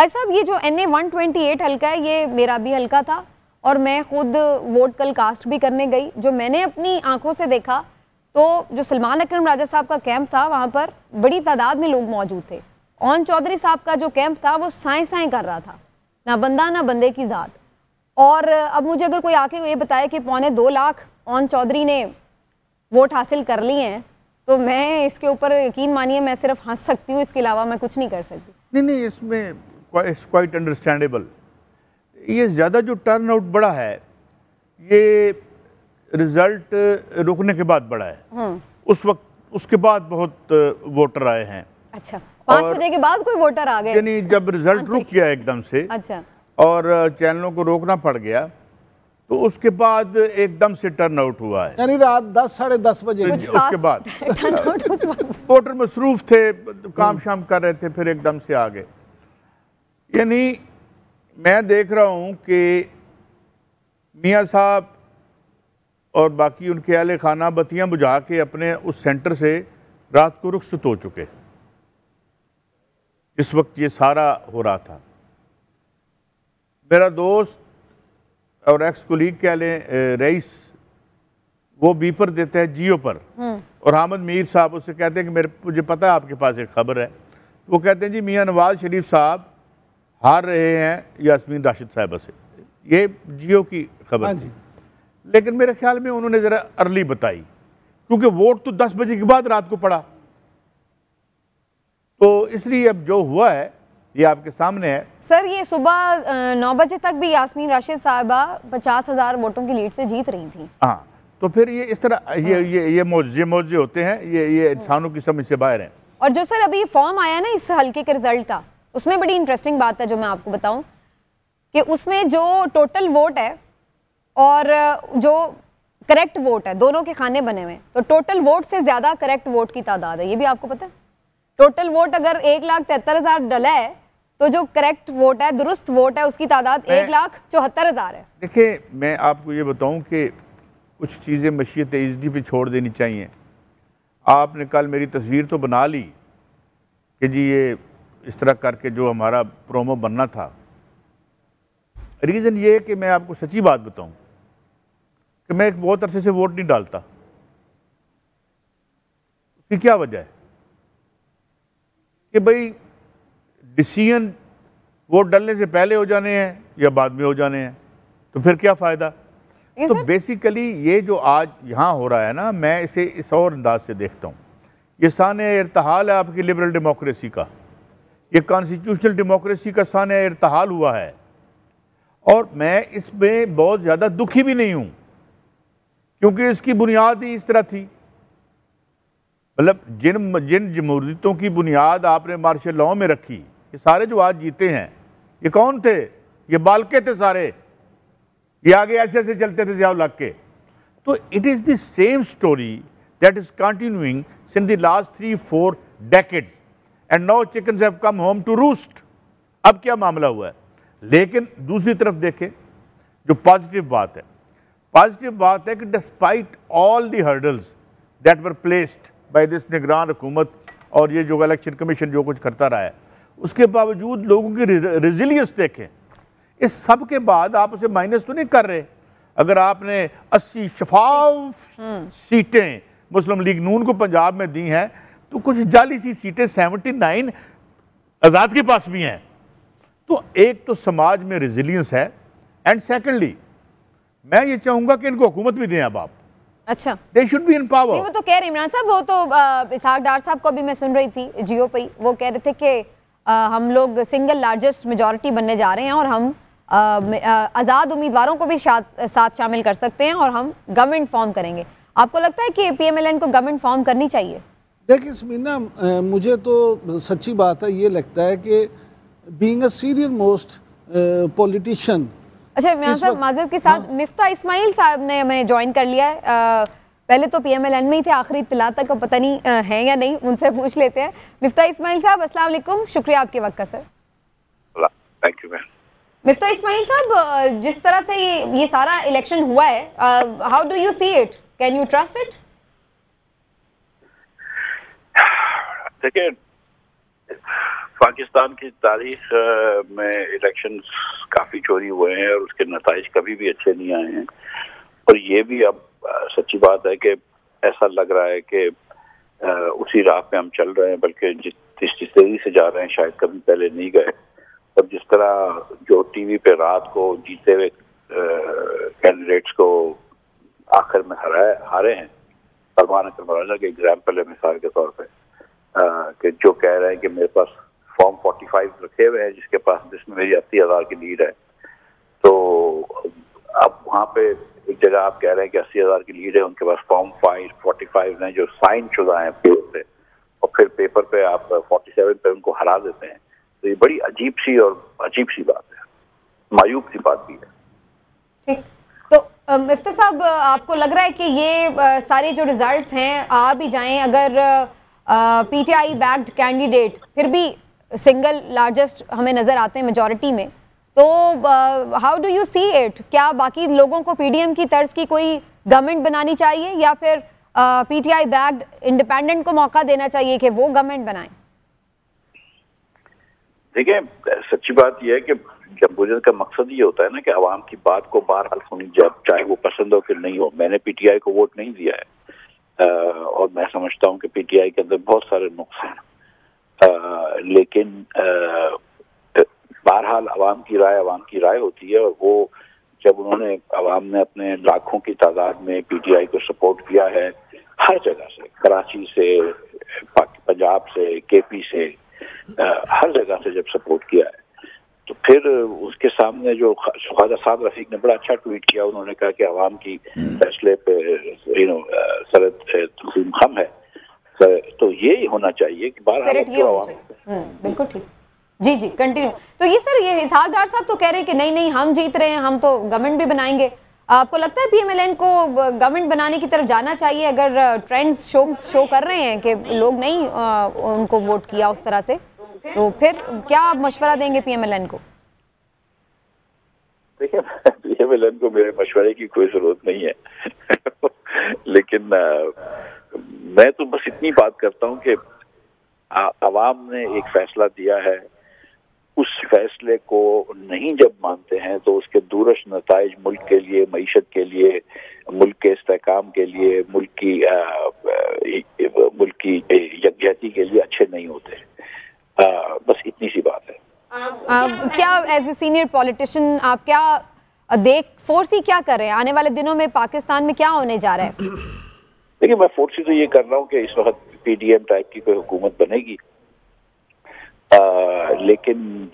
قائد صاحب یہ جو NA-128 حلقہ ہے یہ میرا بھی حلقہ تھا اور میں خود ووٹ کل کاسٹ بھی کرنے گئی. جو میں نے اپنی آنکھوں سے دیکھا تو جو سلمان اکرم راجہ صاحب کا کیمپ تھا وہاں پر بڑی تعداد میں لوگ موجود تھے. اون چودھری صاحب کا جو کیمپ تھا وہ سائیں سائیں کر رہا تھا, نہ بندہ نہ بندے کی ذات. اور اب مجھے اگر کوئی آ کے یہ بتائے کہ 2.25 لاکھ اون چودھری نے ووٹ حاصل کر لی ہیں تو میں اس کے اوپر یقین مانیے میں صرف ہنس سکتی ہوں, اس کے علاوہ میں کچھ نہیں کر سکتی. نہیں اس میں quite understandable. یہ زیادہ جو ٹرن آؤٹ بڑا ہے یہ رزلٹ رکنے کے بعد بڑا ہے. اس وقت اس کے بعد بہت ووٹر آئے ہیں. اچھا 5 بجے کے بعد کوئی ووٹر آ گئے؟ یعنی جب رزلٹ رک گیا ایک دم سے اور چینلوں کو روکنا پڑ گیا تو اس کے بعد ایک دم سے ٹرن آؤٹ ہوا ہے. یعنی رات 10 ساڑھے 10 بجے اس کے بعد ووٹر مصروف تھے, کام شام کر رہے تھے, پھر ایک دم سے آ گئے. یعنی میں دیکھ رہا ہوں کہ میاں صاحب اور باقی ان کے اہل خانہ بتیاں بجھا کے اپنے اس سینٹر سے رات کو رخصت ہو چکے اس وقت یہ سارا ہو رہا تھا. میرا دوست اور ایکس کولیگ کہہ لیں رئیس, وہ بیپر دیتا ہے جیو پر, اور حامد میر صاحب اس سے کہتے ہیں کہ مجھے پتہ ہے آپ کے پاس ایک خبر ہے. وہ کہتے ہیں جی میاں نواز شریف صاحب ہار رہے ہیں یاسمین راشد صاحبہ سے. یہ جیو کی خبر تھی, لیکن میرے خیال میں انہوں نے ذرا ارلی بتائی کیونکہ ووٹ تو 10 بجے کے بعد رات کو پڑا. تو اس لیے اب جو ہوا ہے یہ آپ کے سامنے ہے. سر یہ صبح 9 بجے تک بھی یاسمین راشد صاحبہ 50,000 ووٹوں کی لیڈ سے جیت رہی تھیں. ہاں تو پھر یہ اس طرح یہ معجزے ہوتے ہیں, یہ انسانوں کی سمجھ سے باہر ہیں. اور جو سر ابھی فارم آیا نا اس حلقے کے رزلٹ کا, اس میں بڑی انٹرسٹنگ بات ہے جو میں آپ کو بتاؤں کہ اس میں جو ٹوٹل ووٹ ہے اور جو کریکٹ ووٹ ہے دونوں کے خانے بنے ہوئے ہیں, تو ٹوٹل ووٹ سے زیادہ کریکٹ ووٹ کی تعداد ہے. یہ بھی آپ کو پتہ ہے ٹوٹل ووٹ اگر 1,73,000 ڈلا ہے تو جو کریکٹ ووٹ ہے, درست ووٹ ہے, اس کی تعداد 1,74,000 ہے. دیکھیں میں آپ کو یہ بتاؤں کہ کچھ چیزیں مشیت عزتی پہ چھوڑ دینی چاہیے. آپ نے کل میری تصویر تو بنا لی کہ جی یہ اس طرح کر کے جو ہمارا پرومو بننا تھا. ریزن یہ ہے کہ میں آپ کو سچی بات بتاؤں کہ میں ایک بہت عرصے سے ووٹ نہیں ڈالتا. اس کی کیا وجہ ہے کہ بھئی ڈیسیژن ووٹ ڈالنے سے پہلے ہو جانے ہیں یا بعد میں ہو جانے ہیں, تو پھر کیا فائدہ. تو بیسیکلی یہ جو آج یہاں ہو رہا ہے نا, میں اسے اس اور انداز سے دیکھتا ہوں. یہ سانحہ ارتحال ہے آپ کی لبرل ڈیموکریسی کا, یہ کانسٹیٹیوشنل ڈیموکریسی کا سانحہ ارتحال ہوا ہے. اور میں اس میں بہت زیادہ دکھی بھی نہیں ہوں کیونکہ اس کی بنیاد ہی اس طرح تھی. مطلب جن جمہوریتوں کی بنیاد آپ نے مارشل لاء میں رکھی, یہ سارے جو آج جیتے ہیں یہ کون تھے؟ یہ بالکے تھے سارے, یہ آگے ایسے ایسے چلتے تھے ضیاء الحق کے. تو it is the same story that is continuing since the last 3-4 decades and now chickens have come home to roost. اب کیا معاملہ ہوا ہے؟ لیکن دوسری طرف دیکھیں جو پازیٹیو بات ہے, پازیٹیو بات ہے کہ despite all the hurdles that were placed by this نگران حکومت اور یہ جو الیکشن کمیشن جو کچھ کرتا رہا ہے, اس کے باوجود لوگوں کی ریزیلینس دیکھیں. اس سب کے بعد آپ اسے مائنس تو نہیں کر رہے. اگر آپ نے 80 شفاف سیٹیں مسلم لیگ نون کو پنجاب میں دی ہیں تو کچھ جعلی سی سیٹیں 79 آزاد کے پاس بھی ہیں. تو ایک تو سماج میں ریزیلینس ہے, اینڈ سیکنڈلی میں یہ چاہوں گا کہ ان کو حکومت بھی دیں اب آپ. اچھا they should be in power. وہ تو کہہ رہے عمران صاحب, وہ تو اسحاق ڈار صاحب کو بھی میں سن رہی تھی جیو پہ, وہ کہہ رہے تھے کہ ہم لوگ سنگل لارجسٹ میجورٹی بننے جا رہے ہیں اور ہم آزاد امیدواروں کو بھی ساتھ شامل کر سکتے ہیں اور ہم گورنمنٹ فارم کریں گے. آپ کو لگتا ہے کہ پی ایم ایل این کو گورنمنٹ فارم کرنی چاہیے؟ دیکھیں سمینا, مجھے تو سچی بات ہے یہ لگتا ہے کہ being a senior most politician. اچھا عمران صاحب معذرت کے ساتھ مفتاح اسماعیل صاحب نے ہمیں جوائن کر لیا ہے. پہلے تو پی ایم ایل این میں ہی تھے, آخری اطلاع تک پتہ نہیں ہیں یا نہیں, ان سے پوچھ لیتے ہیں. مفتاح اسماعیل صاحب السلام علیکم, شکریہ آپ کے وقت کا. Sir thank you ma'am. مفتاح اسماعیل صاحب, جس طرح سے یہ سارا الیکشن ہوا ہے, how do you see it, can you trust it? دیکھیں پاکستان کی تاریخ میں الیکشن کافی چوری ہوئے ہیں اور اس کے نتائج کبھی بھی اچھے نہیں آئے ہیں، اور یہ بھی اب سچی بات ہے کہ ایسا لگ رہا ہے کہ اسی راہ پہ ہم چل رہے ہیں، بلکہ جس تیزی سے جا رہے ہیں شاید کبھی پہلے نہیں گئے. اور جس طرح جو ٹی وی پہ رات کو جیتے ہوئے کینڈیڈیٹس کو آخر میں ہارے ہیں، سلمان اکرم راجہ کے ایگزامپل ہے مثال کے طور پہ، کہ جو کہہ رہے ہیں کہ میرے پاس فارم 45 رکھے ہوئے ہیں جس میں میری 80,000 کی لیڈ ہے. تو اب وہاں پہ ایک جگہ آپ کہہ رہے ہیں کہ 80,000 کی لیڈ ہے، ان کے پاس فارم 45 ہیں جو سائن شدہ ہیں پیپر پہ، اور پھر پیپر پہ آپ 47 پہ ان کو ہرا دیتے ہیں. تو یہ بڑی عجیب سی بات ہے، مایوب سی بات بھی ہے. ٹھیک، تو مفتی صاحب آپ کو لگ رہا ہے کہ یہ سارے جو ریزلٹس ہیں آ بھی جائیں، اگر P T I backed candidate پھر بھی سنگل لارجسٹ ہمیں نظر آتے ہیں میجورٹی میں، تو how do you see it? کیا باقی لوگوں کو پی ڈی ایم کی طرز کی کوئی گورنمنٹ بنانی چاہیے، یا پھر P T I backed independent کو موقع دینا چاہیے کہ وہ گورنمنٹ بنائیں؟ دیکھیں، سچی بات یہ ہے کہ جمہوریت کا مقصد یہ ہوتا ہے نا کہ عوام کی بات کو بہرحال سنی جائے، چاہے وہ پسند ہو کہ نہیں ہو. میں نے پی ٹی آئی کو ووٹ نہیں دیا ہے، اور میں سمجھتا ہوں کہ پی ٹی آئی کے اندر بہت سارے نقص ہیں، لیکن بہرحال عوام کی رائے ہوتی ہے. اور وہ جب انہوں نے عوام نے اپنے لاکھوں کی تعداد میں پی ٹی آئی کو سپورٹ کیا ہے، ہر جگہ سے، کراچی سے، پنجاب سے، کے پی سے، ہر جگہ سے جب سپورٹ کیا ہے، تو پھر اس کے سامنے جو خواجہ سعد رفیق نے بڑا اچھا ٹویٹ کیا. انہوں نے کہا کہ عوام کی فیصلے پہ سرحد تقسیم خم ہے. تو یہ ہونا چاہیے کہ بالکل ٹھیک. جی کنٹینیو. تو یہ سر، یہ اسحاق ڈار صاحب تو کہہ رہے ہیں کہ نہیں ہم جیت رہے ہیں، ہم تو گورنمنٹ بھی بنائیں گے. آپ کو لگتا ہے پی ایم ایل این کو گورنمنٹ بنانے کی طرف جانا چاہیے اگر ٹرینڈز شو کر رہے ہیں کہ لوگ نہیں ان کو ووٹ کیا اس طرح سے؟ تو پھر کیا آپ مشورہ دیں گے پی ایم ایل این کو؟ دیکھیں، پی ایم ایل این کو میرے مشورے کی کوئی ضرورت نہیں ہے، لیکن میں تو بس اتنی بات کرتا ہوں کہ عوام نے ایک فیصلہ دیا ہے، اس فیصلے کو نہیں جب مانتے ہیں تو اس کے دورش نتائج ملک کے لیے، معیشت کے لیے، ملک کے استحکام کے لیے، ملک کی یکجہتی کے لیے اچھے نہیں ہوتے. بس اتنی سی بات ہے. کیا ایز اے سینئر پولیٹیشین آپ کیا فورسی کیا کر رہے ہیں آنے والے دنوں میں پاکستان میں کیا ہونے جا رہا ہے؟ دیکھیں، میں فورسی تو یہ کر رہا ہوں کہ اس وقت پی ڈی ایم ٹائپ کی کوئی حکومت بنے گی، لیکن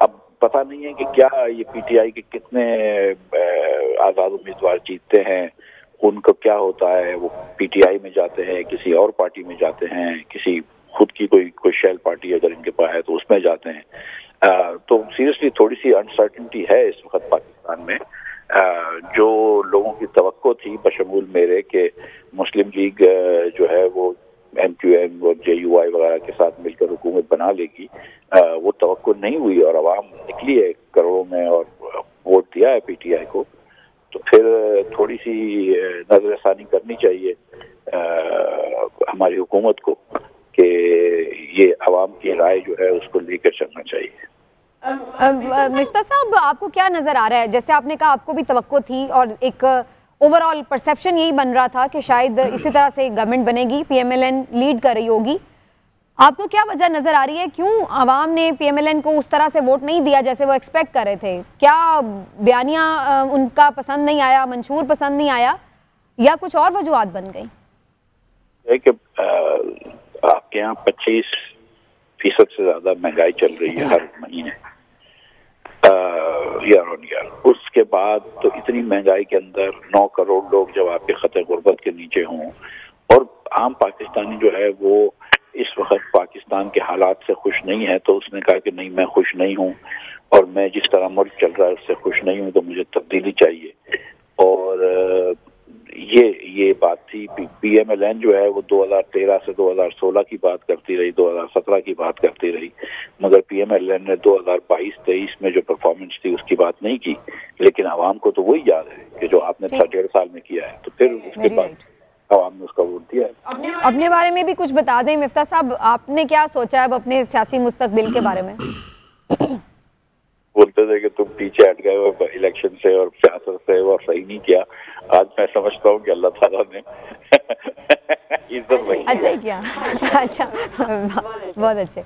اب پتہ نہیں ہے کہ کیا یہ پی ٹی آئی کے کتنے آزاد امیدوار جیتتے ہیں، ان کو کیا ہوتا ہے. وہ پی ٹی آئی میں جاتے ہیں، کسی اور پارٹی میں جاتے ہیں، کسی خود کی کوئی شیل پارٹی اگر ان کے پاس ہے تو اس میں جاتے ہیں. تو سیریسلی تھوڑی سی انسرٹنٹی ہے اس وقت پاکستان میں. جو لوگوں کی توقع تھی بشمول میرے کہ مسلم لیگ جو ہے وہ ایم کیو ایم اور جے یو آئی وغیرہ کے ساتھ مل کر حکومت بنا لے گی، وہ توقع نہیں ہوئی اور عوام نکلی ہے کروڑوں میں اور ووٹ دیا ہے پی ٹی آئی کو. تو پھر تھوڑی سی نظر ثانی کرنی چاہیے ہماری حکومت کو کہ یہ عوام کی رائے جو ہے اس کو لے کر چلنا چاہیے. مشتاق صاحب، آپ کو کیا نظر آ رہا ہے؟ جیسے آپ نے کہا آپ کو بھی توقع تھی اور ایک اوور آل پرسیپشن یہی بن رہا تھا کہ شاید اسی طرح سے گورنمنٹ بنے گی، P M L N lead کر رہی ہوگی. آپ کو کیا وجہ نظر آ رہی ہے کیوں عوام نے پی ایم ایل این کو اس طرح سے ووٹ نہیں دیا جیسے وہ ایکسپیکٹ کر رہے تھے؟ کیا بیانیہ ان کا پسند نہیں آیا، منشور پسند نہیں آیا، یا کچھ اور وجوہات بن گئی؟ کہ آپ کے یہاں 25% سے زیادہ مہنگائی چل رہی ہے ہر مہینے، ایئر اس کے بعد تو اتنی مہنگائی کے اندر 9 کروڑ لوگ جب آپ کے خط غربت کے نیچے ہوں، اور عام پاکستانی جو ہے وہ اس وقت پاکستان کے حالات سے خوش نہیں ہے، تو اس نے کہا کہ نہیں، میں خوش نہیں ہوں اور میں جس طرح ملک چل رہا ہے اس سے خوش نہیں ہوں، تو مجھے تبدیلی چاہیے. اور یہ بات تھی. پی ایم ایل این جو ہے وہ 2013 سے 2016 کی بات کرتی رہی، 2017 کی بات کرتی رہی، مگر پی ایم ایل این نے 2022-23 میں جو پرفارمنس تھی اس کی بات نہیں کی. لیکن عوام کو تو وہی یاد ہے کہ جو آپ نے 1.5 سال میں کیا ہے. تو پھر اس کے بعد عوام نے اس کا ووٹ دیا ہے. اپنے بارے میں بھی کچھ بتا دیں مفتاح صاحب, آپ نے کیا سوچا ہے اب اپنے سیاسی مستقبل کے بارے میں؟ بولتے تھے کہ تم پیچھے ہٹ گئے ہو الیکشن سے اور سیاست سے, وہ صحیح نہیں کیا. آج میں سمجھتا ہوں کہ اللہ تعالیٰ نے عزت اچھا ہی کیا. اچھا, بہت اچھے.